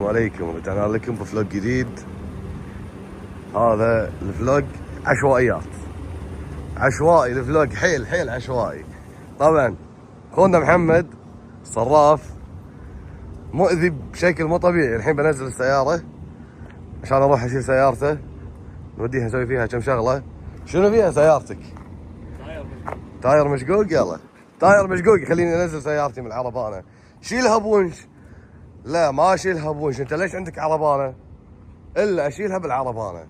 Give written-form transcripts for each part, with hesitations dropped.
عليكم، رجعنا لكم بفلوج جديد. هذا الفلوج عشوائيات، عشوائي الفلوج، حيل عشوائي. طبعا اخونا محمد صراف مؤذي بشكل مو طبيعي. الحين بنزل السيارة عشان اروح اشيل سيارته، نوديها نسوي فيها كم شغلة. شنو فيها سيارتك؟ تاير مشقوق. يلا تاير مشقوق، خليني انزل سيارتي من العربانة. شيلها بونش. لا ما اشيلها بونش، انت ليش عندك عربانة؟ الا اشيلها بالعربانة.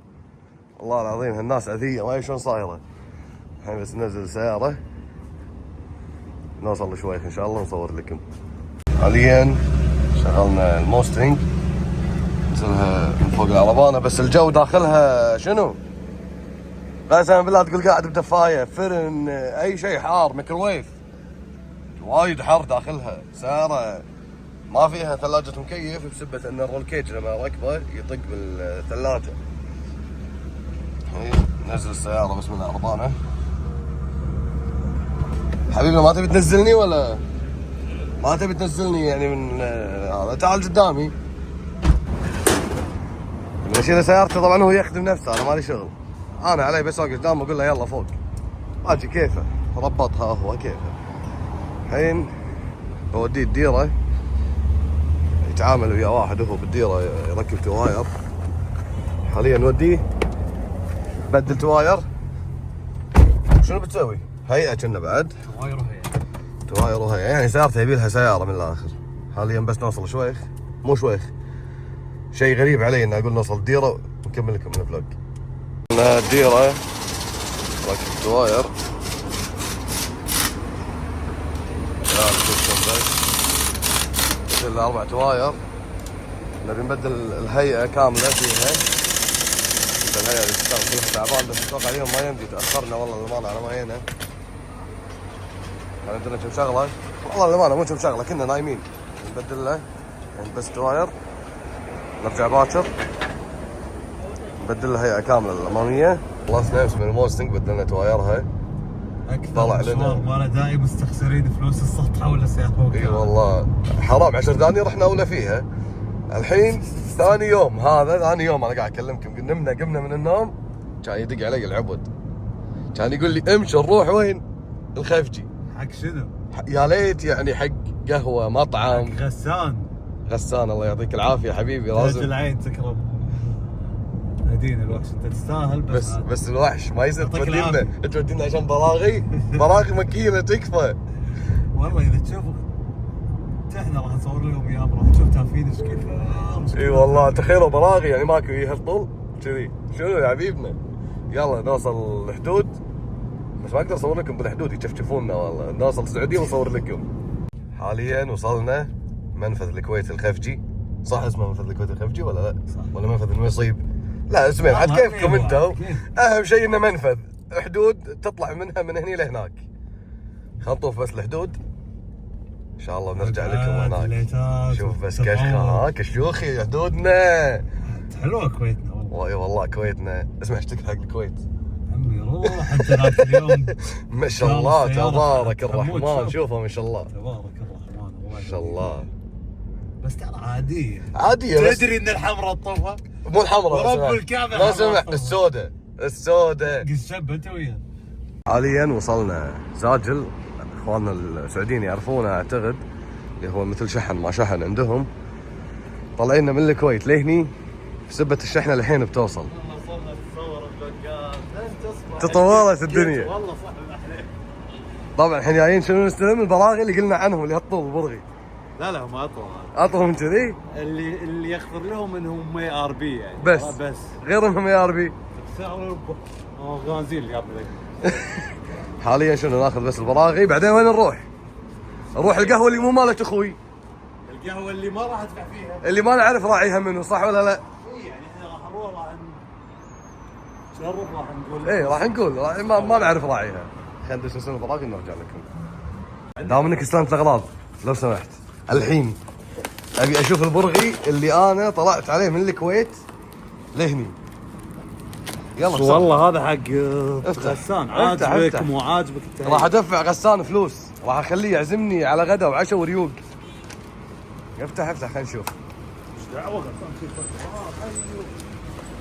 والله العظيم هالناس اذية، ما شلون صايرة. الحين بس ننزل السيارة، نوصل شويخ ان شاء الله نصور لكم. حاليا شغلنا الموستنج، نزلها من فوق العربانة، بس الجو داخلها شنو؟ قسما بالله تقول قاعد بدفاية، فرن، اي شيء حار، ميكروويف. وايد حر داخلها سيارة، ما فيها ثلاجة مكيف بسبة ان الرول كيج لما ركبه يطق بالثلاجة. نزل السيارة بس من العربانة. حبيبي ما تبي تنزلني ولا ما تبي تنزلني يعني من هذا؟ تعال قدامي. اشيل سيارتي طبعا هو يخدم نفسه، انا مالي شغل. انا علي بس اوقف قدامه واقول له يلا فوق، اجي كيفه ربطها هو كيفه. الحين بوديه الديره، يتعامل ويا واحد هو بالديره يركب تواير. حاليا نوديه بدل تواير. شنو بتسوي؟ هيئه كنا بعد تواير وهيئه، يعني سيارته يبي لها سياره من الاخر. حاليا بس نوصل شويخ، مو شويخ، شيء غريب علي ان اقول نوصل الديره ونكمل لكم الفلوج. الديره راكب تواير، بدل 4 تواير. نبي نبدل الهيئة كاملة فيها. الهيئة اللي كلها تعبان، بس اتوقع اليوم ما يمدي، تأخرنا والله الأمانة على ما جينا. عندنا كم شغلة، والله الأمانة مو كم شغلة، كنا نايمين. نبدل له يعني بس تواير، نرجع باكر نبدل له هيئة كاملة الأمامية. خلصنا بس من الموستنج، بدلنا توايرها. طلع لنا ما له داعي، مستخسرين فلوس السطحه ولا سياره. اي والله حرام، 10 ثانية رحنا اولى فيها. الحين ثاني يوم انا قاعد اكلمكم. قمنا من النوم، كان يدق علي العبد، كان يقول لي امشي نروح وين؟ الخفجي. حق شنو؟ يا ليت يعني حق قهوة مطعم. حق غسان. الله يعطيك العافية حبيبي. لازم العين تكرم هدينا الوحش، انت تستاهل. بس الوحش ما يصير تودينا عشان براغي مكينة تكفى. والله اذا تشوف احنا راح نصور لهم ايام، راح تشوف تافين ايش كيف. اي والله تخيلوا براغي يعني ماكو يهرطل كذي. شنو يا حبيبنا؟ يلا نوصل الحدود، بس ما اقدر اصور لكم بالحدود يشفشفونا والله. نوصل السعودية ونصور لكم. حاليا وصلنا منفذ الكويت الخفجي. صح اسمه منفذ الكويت الخفجي ولا لا؟ صح. ولا منفذ المصيب؟ لا اسمين عاد كيفكم انتم. اهم شيء انه منفذ حدود تطلع منها من هني لهناك. خلينا نطوف بس الحدود ان شاء الله ونرجع لكم هناك. شوف بس كشوخي حدودنا حلوه كويتنا والله. والله كويتنا. اسمع اشتكي حق الكويت عمي، روح انت ذاك اليوم. ما شاء الله تبارك الرحمن. شوفه ما شاء الله تبارك الرحمن ما شاء الله. بس ترى عاديه تدري ان الحمراء تطوفها؟ مو الحمراء، رب الكعبه ما سمع، السوداء. قز شب انت وياه. حاليا وصلنا زاجل. اخواننا السعوديين يعرفونه اعتقد، اللي هو مثل شحن ما شحن عندهم. طلعنا من الكويت لهني بسبة الشحنة الحين بتوصل. والله صرنا نتصور فلوجات، تطورت الدنيا والله صح عليك. طبعا الحين جايين شنو نستلم البراغي اللي قلنا عنهم اللي هالطول البرغي. لا ما اطول من كذي. اللي يغفر لهم انهم اي ار بي يعني، بس غير انهم اي ار بي غازيل قبل. حاليا شنو ناخذ بس البراغي، بعدين وين نروح القهوه اللي مو مالت اخوي، القهوه اللي ما راح ادفع فيها، اللي ما نعرف راعيها منه، صح ولا لا؟ اي يعني احنا راح نروح، راح نجرب، راح نقول اي راح نقول ما نعرف راعيها. خلينا ندش نسوي البراغي ونرجع لكم. دام انك استلمت الاغراض لو سمحت، الحين ابي اشوف البرغي اللي انا طلعت عليه من الكويت لهني. يلا والله هذا حق غسان. عاجبك مو عاجبك انت؟ راح ادفع غسان فلوس، راح اخليه يعزمني على غدا وعشاء وريوق. افتح خلينا نشوف.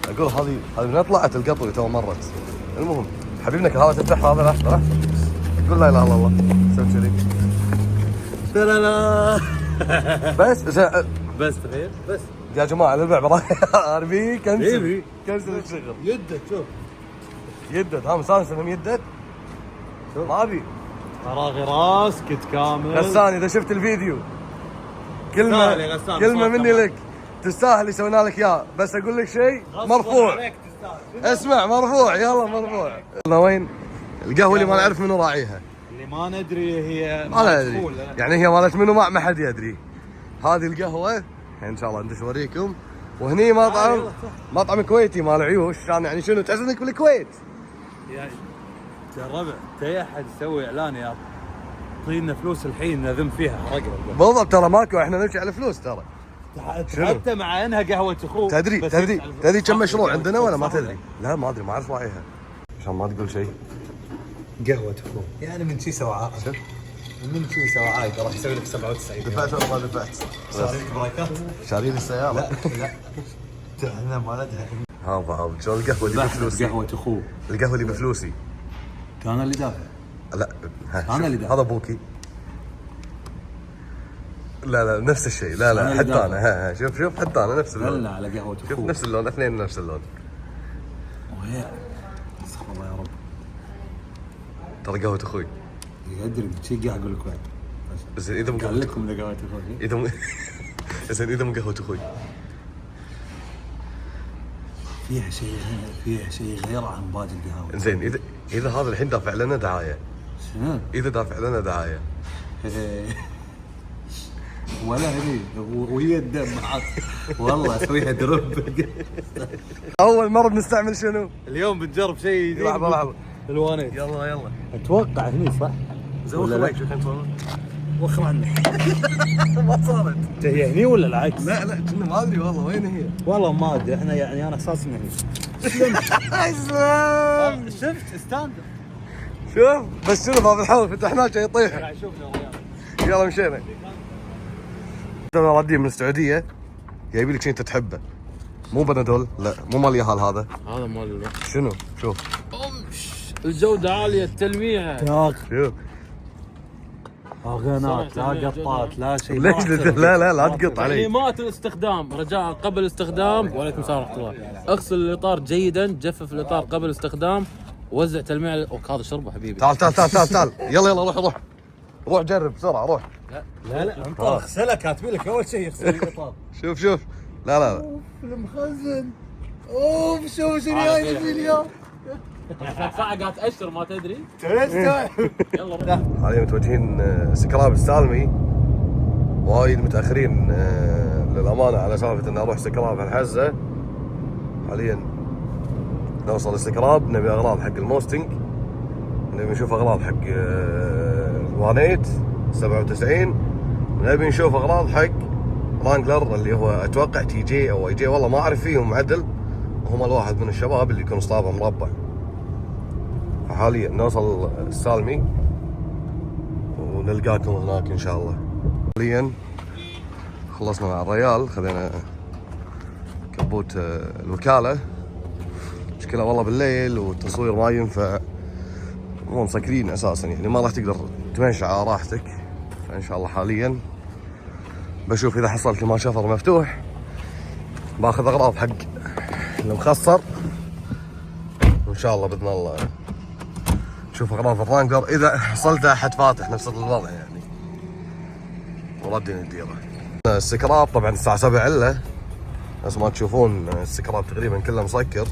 اقول هذه من طلعت القطوي تو مرت. المهم حبيبنا هذا تفتح هذا لحظه قول لا اله الا الله سوي كذي لا لا بس بس تخيل بس يا جماعه للبع اربي حبيبي. كنسل الشغل يدك شوف يدد ها مسانس انهم يدد ما ابي فراغي راس كنت كامل. غسان اذا شفت الفيديو تستاهل يا غسان، كلمه صوت مني كمان. لك تستاهل يسوينا لك اياه بس اقول لك شيء مرفوع اسمع مرفوع يلا مرفوع. قلنا وين القهوه اللي ما نعرف منو راعيها اللي ما ندري هي ما ندري يعني هي مالت منو ما حد يدري. هذه القهوه ان شاء الله ندش اوريكم. وهني مطعم كويتي مال عيوش كان يعني شنو تحس انك بالكويت يا الربع تي احد يسوي اعلان يا اعطينا فلوس الحين نذم فيها حرقنا بالضبط ترى ماكو احنا نمشي على فلوس ترى. حتى مع انها قهوه اخوك تدري كم مشروع عندنا ولا ما تدري؟ لا ما ادري ما اعرف راعيها عشان ما تقول شيء. قهوه اخوك يعني من شي سواعاء من شي سواعاء راح يسوي لك 97 دفعت ولا ما دفعت؟ صارت برايكات شارين السياره لا احنا ما ندري هذا شو القهوه اللي بفلوسي قهوه اخوك القهوه اللي بفلوسي كان اللي دافع لا أنا اللي دافع. هذا ابوكي لا نفس الشيء لا اللي حتى دافع. انا شوف حتى انا نفس اللون لا على قهوه شوف اخوك نفس اللون اثنين نفس اللون. وهي استغفر الله يا رب ترى قهوه اخوي يدري شي قاعد اقول لك وين بس اذا مو قال قهوه لكم إن قهوه اخوك اذا مو قهوه اخوي فيها شيء غير عن باقي القهاوي. زين اذا هذا الحين دافع لنا دعايه شنو؟ اذا دافع لنا دعايه ولا هني وهي الدم معك والله اسويها دروب. اول مره بنستعمل شنو؟ اليوم بنجرب شيء جديد. لحظه الوانيت يلا اتوقع هني صح؟ زود شوي شو كنت تقول؟ وخر عنك. ما صارت هي هني ولا العكس؟ لا كنا ما ادري والله وين هي. والله ما ادري احنا يعني انا اساس انه هني. اسلام شفت ستاندر. شوف بس شنو باب الحوض فتحناه شي يطيح. شوفنا يلا مشينا. تونا رادين من السعوديه جايبين لك شيء انت تحبه مو بنادول لا مو مال ياهل هذا مال شنو شوف الجودة عالية التلميع شوف اغانات لا قطات لا شيء. ليش لا تقط علي. تعليمات الاستخدام رجاء قبل الاستخدام. وعليكم السلام ورحمة الله. اغسل الاطار جيدا جفف الاطار قبل الاستخدام وزع تلميع هذا شربه حبيبي. تعال يلا روح جرب بسرعه روح. لا انت اغسلها كاتبين لك اول شيء اغسل الاطار. شوف لا المخزن شوف شنو جاي اليوم. ساعة قاعد تأشر ما تدري. يلا حاليا متوجهين سكراب السالمي وايد متاخرين للامانه على سالفه ان اروح سكراب الحزه. حاليا نوصل السكراب نبي اغراض حق الموستنج نبي نشوف اغراض حق الوانيت 97 ونبي نشوف اغراض حق رانجلر اللي هو اتوقع تي جي او اي جي والله ما اعرف فيهم عدل وهم الواحد من الشباب اللي يكون صلابه مربع. حاليا نوصل السالمي ونلقاكم هناك ان شاء الله. حاليا خلصنا مع الريال خذينا كبوت الوكاله مشكله والله بالليل والتصوير ما ينفع مو مسكرين اساسا يعني ما راح تقدر تمشي على راحتك. فان شاء الله حاليا بشوف اذا حصلت لي ما شفر مفتوح باخذ اغراض حق المخصر وان شاء الله باذن الله شوف اغراض الرانجلر اذا حصلت احد فاتح نفس الوضع يعني وردين الديره. السكراب طبعا الساعه 7 الا بس ما تشوفون السكراب تقريبا كله مسكر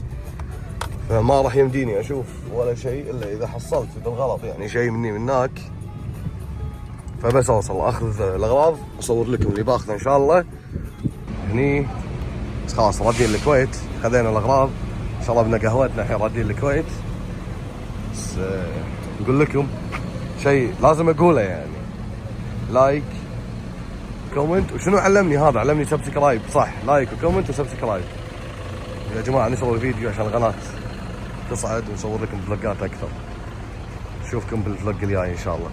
فما راح يمديني اشوف ولا شيء الا اذا حصلت بالغلط يعني شيء مني من هناك. فبس اوصل اخذ الاغراض اصور لكم اللي باخذه ان شاء الله هني. بس خلاص رادين الكويت خذينا الاغراض شربنا قهوتنا الحين رادين الكويت. بس نقول لكم شيء لازم اقوله يعني لايك كومنت وشنو علمني هذا علمني سبسكرايب صح لايك وكومنت وسبسكرايب يا جماعه نشروا الفيديو عشان القناه تصعد ونصور لكم فلوجات اكثر. نشوفكم بالفلوج الجاي ان شاء الله.